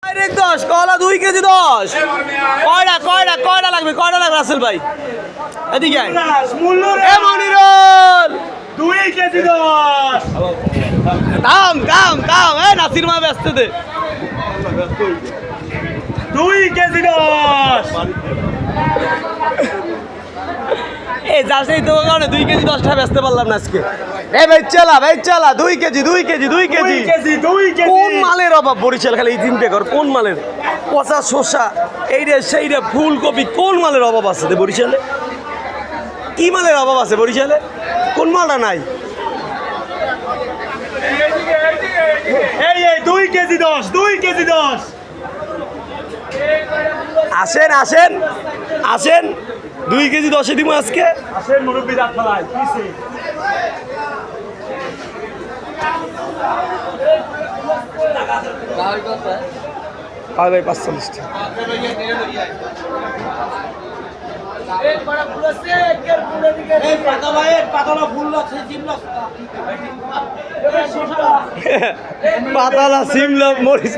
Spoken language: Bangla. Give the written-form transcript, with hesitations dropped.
ডাইরেক্ট 10 কলা 2 কেজি 10 কয়টা লাগবে রাসেল ভাই এদিকে আয় এ মনিরুল 2 কেজি 10 কাম এ নাসির মা ব্যস্ত দে 2 কেজি 10 এই যাসই তো কারণে 2 কেজি 10 টাকা বেচতে পারলাম না আজকে এ ভাই চালা 2 কেজি 2 কেজি কোন মালের অভাব বরিশাল খালি চিন্তা কর কোন মালের পচা শসা এইটা সেইটা ফুলকপি কোন মালের অভাব আছে রে বরিশালে কি মালের অভাব আছে বরিশালে কোন মালটা নাই এই 2 কেজি 10 2 কেজি 10 আসেন 2 কেজি 10 দিব আজকে আসেন মুরব্বি রাত ফলাই কিসে আর ভাই 45 টাকা পাতালা সিমলা মরিচ